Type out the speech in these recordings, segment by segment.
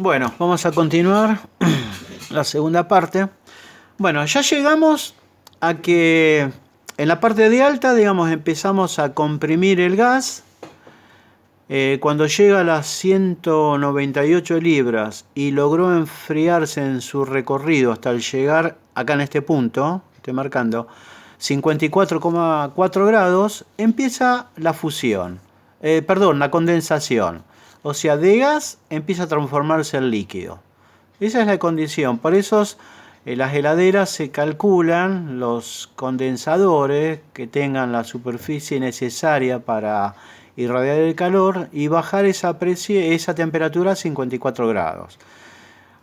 Bueno, vamos a continuar la segunda parte. Bueno, ya llegamos a que en la parte de alta, digamos, empezamos a comprimir el gas. Cuando llega a las 198 libras y logró enfriarse en su recorrido hasta el llegar acá en este punto, estoy marcando, 54,4 grados, empieza la fusión, la condensación. O sea, de gas empieza a transformarse en líquido. Esa es la condición. Por eso las heladeras se calculan los condensadores que tengan la superficie necesaria para irradiar el calor y bajar esa temperatura a 54 grados.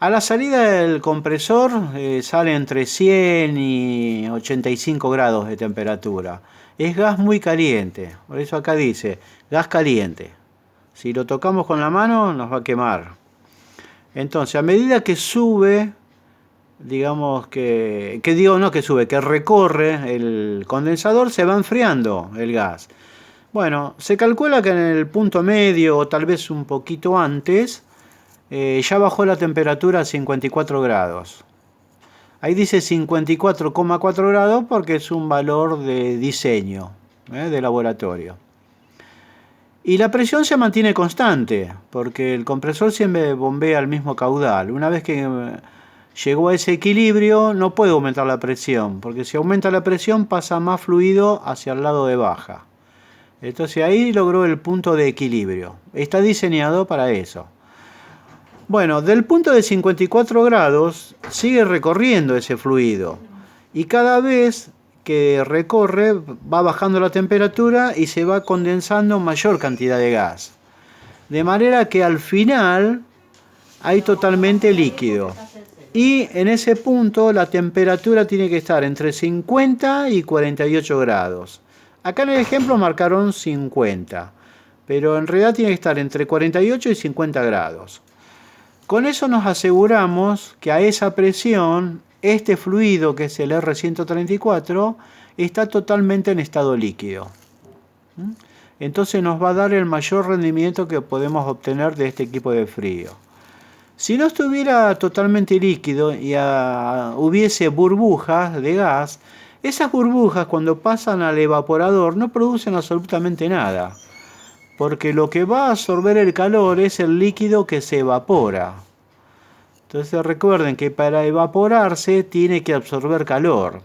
A la salida del compresor sale entre 100 y 85 grados de temperatura. Es gas muy caliente, por eso acá dice gas caliente. Si lo tocamos con la mano nos va a quemar. Entonces, a medida que sube, digamos que recorre el condensador, se va enfriando el gas. Bueno, se calcula que en el punto medio o tal vez un poquito antes, ya bajó la temperatura a 54 grados. Ahí dice 54,4 grados porque es un valor de diseño, de laboratorio. Y la presión se mantiene constante, porque el compresor siempre bombea al mismo caudal. Una vez que llegó a ese equilibrio, no puede aumentar la presión, porque si aumenta la presión pasa más fluido hacia el lado de baja. Entonces ahí logró el punto de equilibrio. Está diseñado para eso. Bueno, del punto de 54 grados sigue recorriendo ese fluido. Y cada vez que recorre va bajando la temperatura y se va condensando mayor cantidad de gas. De manera que al final hay totalmente líquido. Y en ese punto la temperatura tiene que estar entre 50 y 48 grados. Acá en el ejemplo marcaron 50, pero en realidad tiene que estar entre 48 y 50 grados. Con eso nos aseguramos que a esa presión, este fluido, que es el R134, está totalmente en estado líquido. Entonces nos va a dar el mayor rendimiento que podemos obtener de este equipo de frío. Si no estuviera totalmente líquido y hubiese burbujas de gas, esas burbujas cuando pasan al evaporador no producen absolutamente nada, porque lo que va a absorber el calor es el líquido que se evapora. Entonces recuerden que para evaporarse tiene que absorber calor.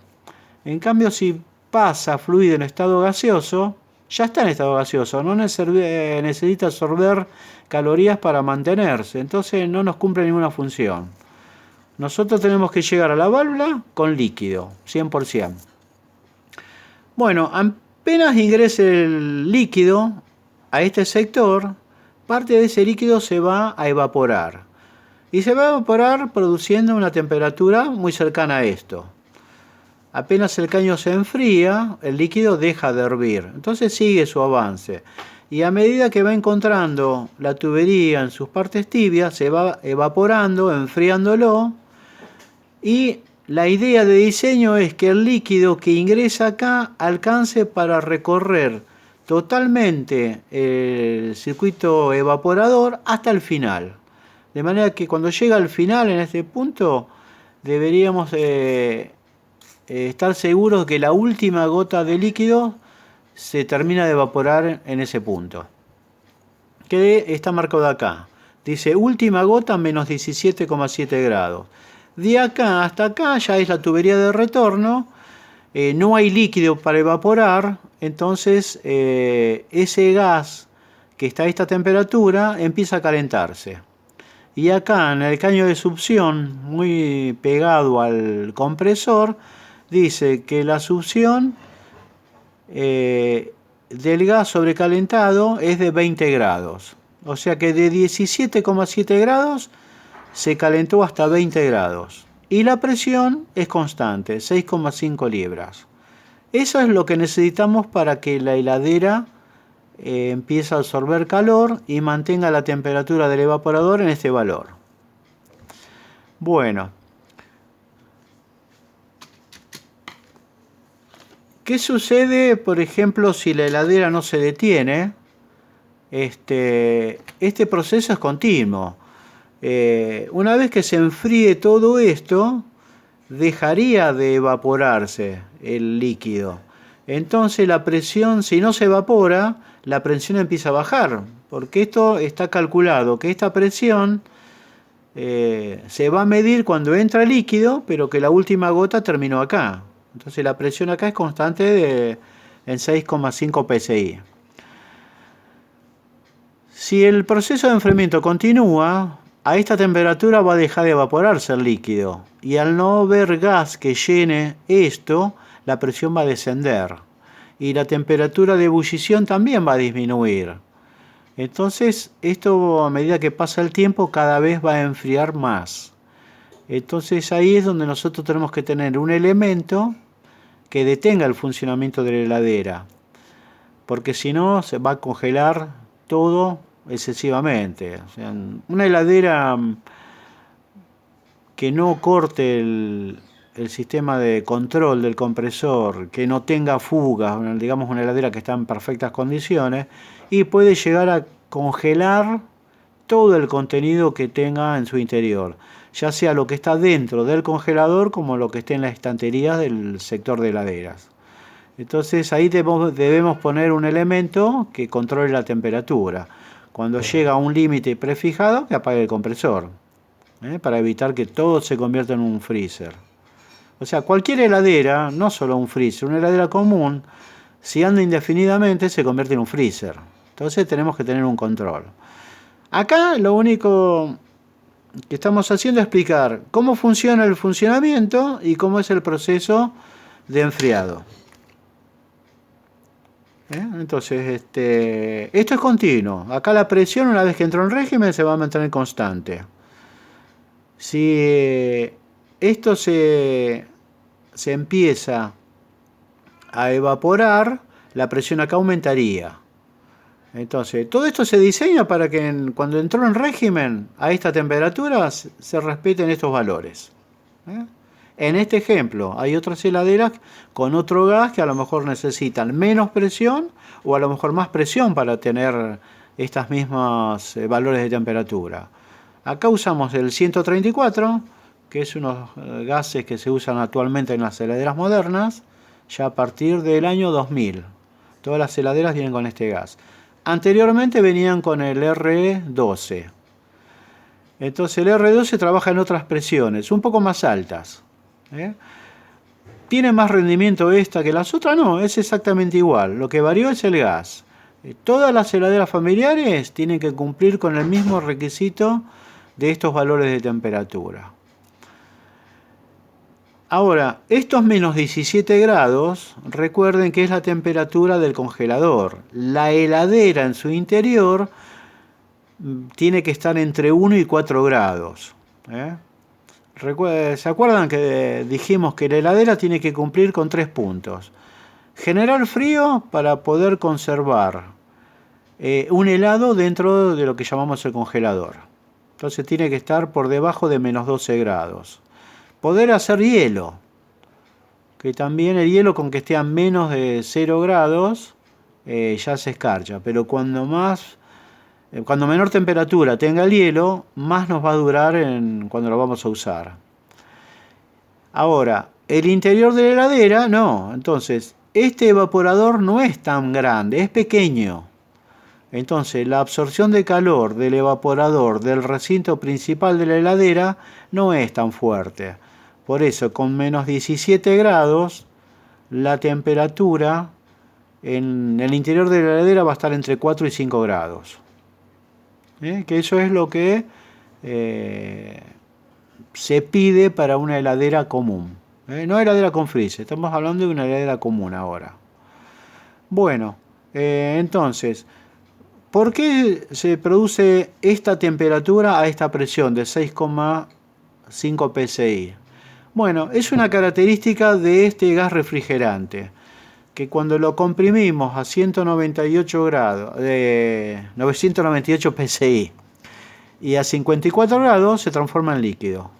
En cambio, si pasa fluido en estado gaseoso, ya está en estado gaseoso, no necesita absorber calorías para mantenerse, entonces no nos cumple ninguna función. Nosotros tenemos que llegar a la válvula con líquido, 100%. Bueno, apenas ingrese el líquido a este sector, parte de ese líquido se va a evaporar. Y se va a evaporar produciendo una temperatura muy cercana a esto. Apenas el caño se enfría, el líquido deja de hervir. Entonces sigue su avance. Y a medida que va encontrando la tubería en sus partes tibias, se va evaporando, enfriándolo. Y la idea de diseño es que el líquido que ingresa acá alcance para recorrer totalmente el circuito evaporador hasta el final. De manera que cuando llega al final, en este punto, deberíamos estar seguros que la última gota de líquido se termina de evaporar en ese punto. Que está marcado acá. Dice última gota menos 17,7 grados. De acá hasta acá ya es la tubería de retorno. No hay líquido para evaporar. Entonces ese gas que está a esta temperatura empieza a calentarse. Y acá en el caño de succión, muy pegado al compresor, dice que la succión del gas sobrecalentado es de 20 grados. O sea que de 17,7 grados se calentó hasta 20 grados. Y la presión es constante, 6,5 libras. Eso es lo que necesitamos para que la heladera empiece a absorber calor y mantenga la temperatura del evaporador en este valor. Bueno, ¿qué sucede, por ejemplo, si la heladera no se detiene? Este proceso es continuo. Una vez que se enfríe todo esto, dejaría de evaporarse el líquido. Entonces la presión, si no se evapora, la presión empieza a bajar, porque esto está calculado, que esta presión se va a medir cuando entra líquido, pero que la última gota terminó acá. Entonces la presión acá es constante en 6,5 psi. Si el proceso de enfriamiento continúa, a esta temperatura va a dejar de evaporarse el líquido, y al no haber gas que llene esto, la presión va a descender y la temperatura de ebullición también va a disminuir. Entonces esto, a medida que pasa el tiempo, cada vez va a enfriar más. Entonces ahí es donde nosotros tenemos que tener un elemento que detenga el funcionamiento de la heladera, porque si no se va a congelar todo excesivamente. O sea, una heladera que no corte el sistema de control del compresor, que no tenga fugas, digamos una heladera que está en perfectas condiciones, y puede llegar a congelar todo el contenido que tenga en su interior, ya sea lo que está dentro del congelador como lo que esté en las estanterías del sector de heladeras. Entonces ahí debemos poner un elemento que controle la temperatura. Cuando llega a un límite prefijado, que apague el compresor, para evitar que todo se convierta en un freezer. O sea, cualquier heladera, no solo un freezer, una heladera común, si anda indefinidamente se convierte en un freezer. Entonces tenemos que tener un control. Acá lo único que estamos haciendo es explicar cómo funciona el funcionamiento y cómo es el proceso de enfriado. Entonces, esto es continuo. Acá la presión, una vez que entró en régimen, se va a mantener constante. Si esto se empieza a evaporar, la presión acá aumentaría. Entonces, todo esto se diseña para que cuando entró en régimen, a esta temperatura, se respeten estos valores. En este ejemplo, hay otras heladeras con otro gas que a lo mejor necesitan menos presión o a lo mejor más presión para tener estos mismos valores de temperatura. Acá usamos el 134, que es unos gases que se usan actualmente en las heladeras modernas, ya a partir del año 2000. Todas las heladeras vienen con este gas. Anteriormente venían con el R12. Entonces el R12 trabaja en otras presiones, un poco más altas. ¿Tiene más rendimiento esta que las otras? No, es exactamente igual. Lo que varió es el gas. Todas las heladeras familiares tienen que cumplir con el mismo requisito de estos valores de temperatura. Ahora, estos menos 17 grados, recuerden que es la temperatura del congelador. La heladera en su interior tiene que estar entre 1 y 4 grados. ¿Se acuerdan que dijimos que la heladera tiene que cumplir con 3 puntos? Generar frío para poder conservar un helado dentro de lo que llamamos el congelador. Entonces tiene que estar por debajo de menos 12 grados. Poder hacer hielo, que también el hielo con que esté a menos de 0 grados ya se escarcha, pero cuando menor temperatura tenga el hielo, más nos va a durar cuando lo vamos a usar. Ahora, el interior de la heladera, no. Entonces, este evaporador no es tan grande, es pequeño. Entonces, la absorción de calor del evaporador del recinto principal de la heladera no es tan fuerte. Por eso, con menos 17 grados, la temperatura en el interior de la heladera va a estar entre 4 y 5 grados. Que eso es lo que se pide para una heladera común. No heladera con freezer, estamos hablando de una heladera común ahora. Bueno, entonces, ¿por qué se produce esta temperatura a esta presión de 6,5 psi? Bueno, es una característica de este gas refrigerante, que cuando lo comprimimos a 198 grados, 998 psi, y a 54 grados se transforma en líquido.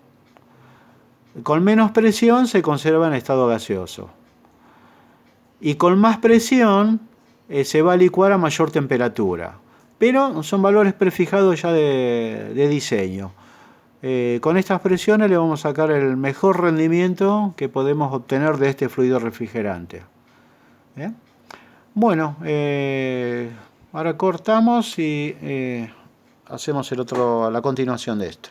Con menos presión se conserva en estado gaseoso. Y con más presión se va a licuar a mayor temperatura. Pero son valores prefijados ya de diseño. Con estas presiones le vamos a sacar el mejor rendimiento que podemos obtener de este fluido refrigerante. ¿Bien? Bueno, ahora cortamos y hacemos la continuación de esto.